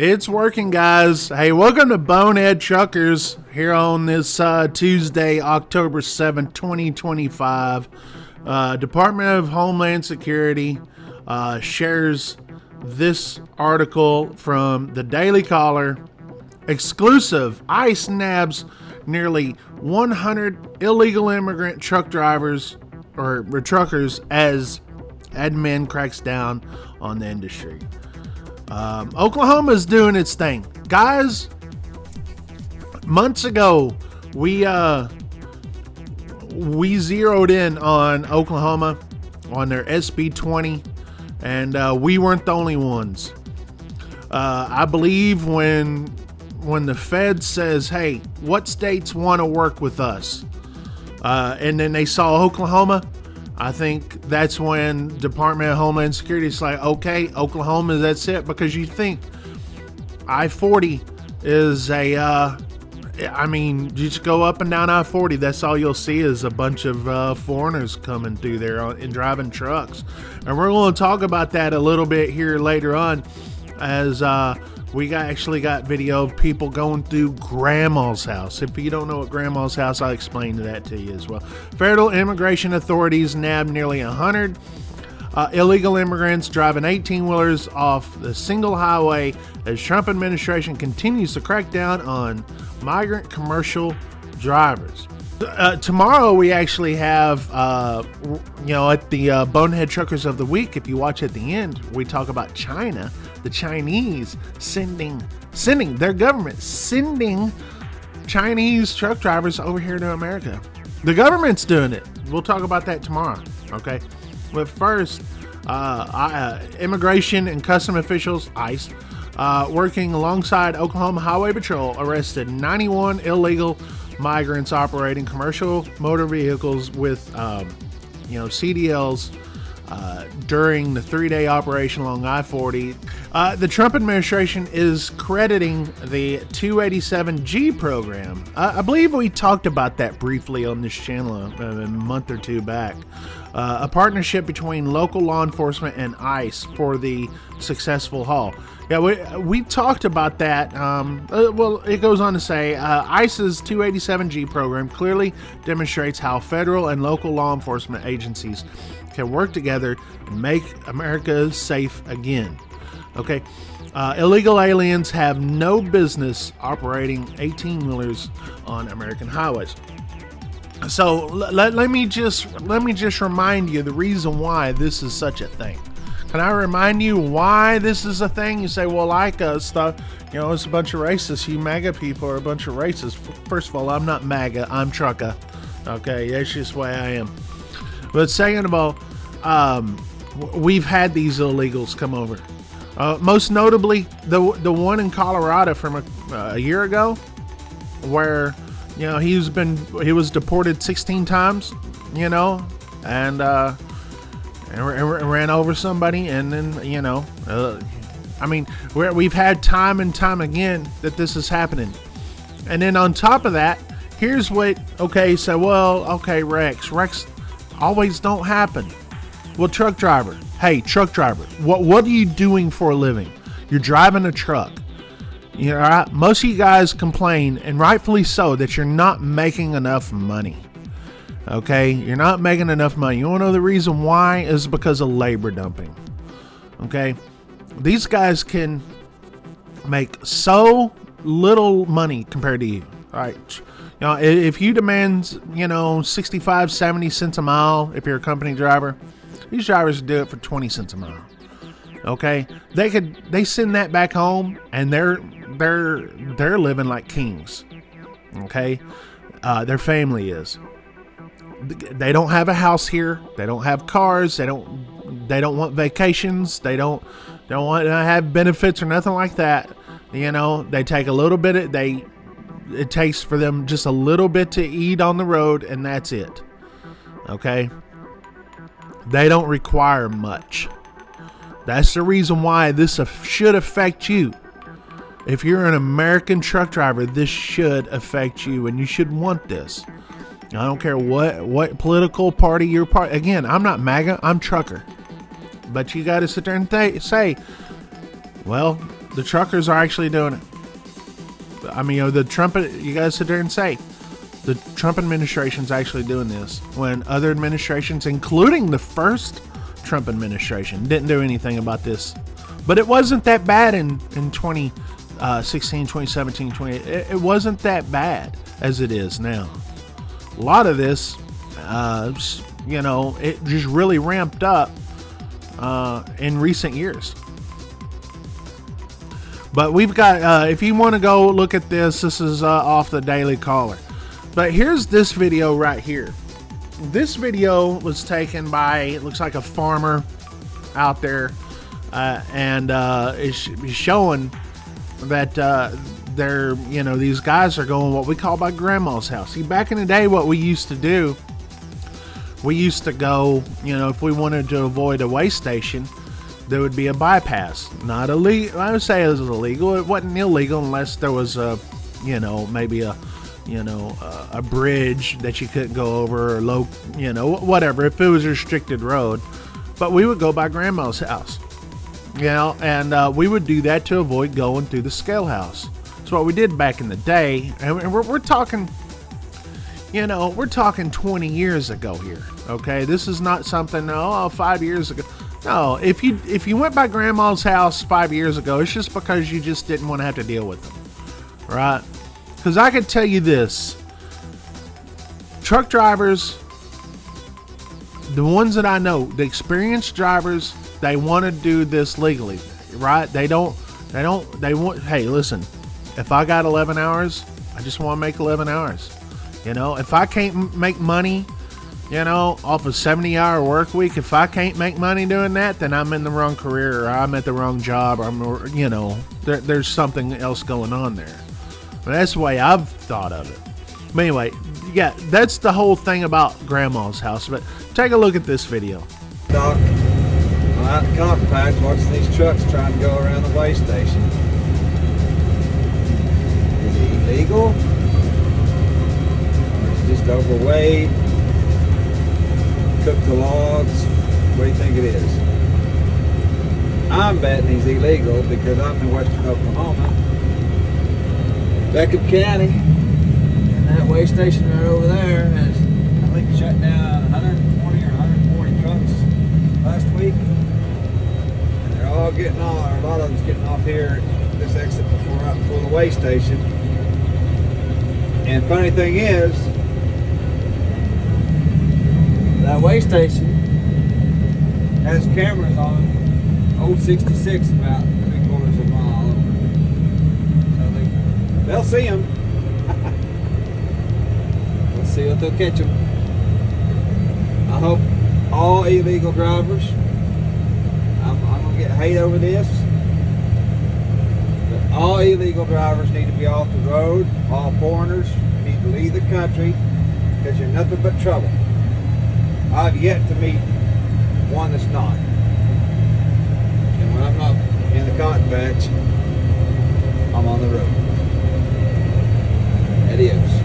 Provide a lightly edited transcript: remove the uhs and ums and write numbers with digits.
It's working, guys. Hey, welcome to Bonehead Truckers here on this Tuesday, October 7th, 2025. Department of Homeland Security shares this article from the Daily Caller. Exclusive: ICE nabs nearly 100 illegal immigrant truck drivers or truckers as admin cracks down on the industry. Oklahoma's doing its thing, guys. Months ago, we zeroed in on Oklahoma on their SB 20, and we weren't the only ones. I believe when the Fed says, "Hey, what states want to work with us?" and then they saw Oklahoma, I think that's when Department of Homeland Security is like, okay, Oklahoma, that's it. Because you think I-40 is you just go up and down I-40, that's all you'll see is a bunch of foreigners coming through there and driving trucks. And we're going to talk about that a little bit here later on, as we actually got video of people going through Grandma's house. If you don't know what Grandma's house, I'll explain that to you as well. Federal immigration authorities nabbed nearly 100 illegal immigrants driving 18-wheelers off the single highway as Trump administration continues to crack down on migrant commercial drivers. Tomorrow we actually have, at the Bonehead Truckers of the Week, if you watch at the end, we talk about China. The Chinese sending their government sending Chinese truck drivers over here to America. The government's doing it. We'll talk about that tomorrow. Okay, but first, immigration and custom officials, ICE, working alongside Oklahoma Highway Patrol, arrested 91 illegal migrants operating commercial motor vehicles with CDLs during the 3-day operation along I-40. The Trump administration is crediting the 287G program. I believe we talked about that briefly on this channel a month or two back. A partnership between local law enforcement and ICE for the successful haul. Yeah, we talked about that. It goes on to say, ICE's 287G program clearly demonstrates how federal and local law enforcement agencies can work together and make America safe again. Okay, illegal aliens have no business operating 18-wheelers on American highways. So let me just remind you the reason why this is such a thing. Can I remind you why this is a thing? You say, well, like us, it's a bunch of racists. You MAGA people are a bunch of racists. First of all, I'm not MAGA. I'm trucker. Okay, that's just the way I am. But second of all, we've had these illegals come over. Most notably, the one in Colorado from a year ago, where he was deported 16 times, and ran over somebody, and then we've had time and time again that this is happening. And then on top of that, here's what wrecks always don't happen. Well, truck driver, what are you doing for a living? You're driving a truck. Right? Most of you guys complain, and rightfully so, that you're not making enough money. Okay, you're not making enough money. You want to know the reason why? Is because of labor dumping. Okay, these guys can make so little money compared to you. All right, if you demand 65, 70 cents a mile, if you're a company driver, these drivers do it for 20 cents a mile. Okay, they send that back home, and they're living like kings. Okay, their family is. They don't have a house here. They don't have cars. They don't want vacations. They don't want to have benefits or nothing like that. They take a little bit it takes for them just a little bit to eat on the road, and that's it. Okay? They don't require much. That's the reason why this should affect you. If you're an American truck driver, this should affect you, and you should want this. I don't care what political party you're part. Again, I'm not MAGA, I'm trucker. But you got to sit there and say, well, The truckers are actually doing it. I mean, you know, the Trump, you guys sit there and say, the Trump administration's actually doing this when other administrations, including the first Trump administration, didn't do anything about this. But it wasn't that bad in 2016, 2017, it wasn't that bad as it is now. A lot of this, you know, it just really ramped up in recent years. But we've got, if you want to go look at this, this is off the Daily Caller. But here's this video right here. This video was taken by, it looks like a farmer out there, and is showing that they're, you know, these guys are going what we call by grandma's house. See, back in the day, what we used to do, we used to go, you know, if we wanted to avoid a way station, there would be a bypass. Not illegal. I would say it was illegal. It wasn't illegal unless there was a, you know, maybe a, you know, a bridge that you couldn't go over, or low, you know, whatever, if it was a restricted road. But we would go by grandma's house, you know, and we would do that to avoid going through the scale house. That's what we did back in the day. And we're talking, you know, we're talking 20 years ago here. Okay. This is not something, 5 years ago. No, if you went by grandma's house 5 years ago, it's just because you just didn't want to have to deal with them, right? Because I can tell you this, truck drivers, the ones that I know, the experienced drivers, they want to do this legally, right? They want, hey, listen, if I got 11 hours, I just want to make 11 hours. You know, if I can't make money, you know, off a 70-hour work week, if I can't make money doing that, then I'm in the wrong career, or I'm at the wrong job, or you know, there's something else going on there. But that's the way I've thought of it. But anyway, yeah, that's the whole thing about grandma's house. But take a look at this video. Doc, I'm out in the compact watching these trucks trying to go around the way station. Is it illegal? Or is it just overweight? Cook the logs? What do you think it is? I'm betting he's illegal because I'm in western Oklahoma, Beckham County, and that way station right over there has, I think, shut down 120 or 140 trucks last week. And they're all getting off, or a lot of them's getting off here at this exit right before the way station. And funny thing is, that way station has cameras on old 66 about 3/4 of a mile over. So they'll see them. Let's see what they'll catch them. I hope all illegal drivers, I'm going to get hate over this, but all illegal drivers need to be off the road. All foreigners need to leave the country because you're nothing but trouble. I've yet to meet one that's not. And when I'm not in the cotton patch, I'm on the road. Adios.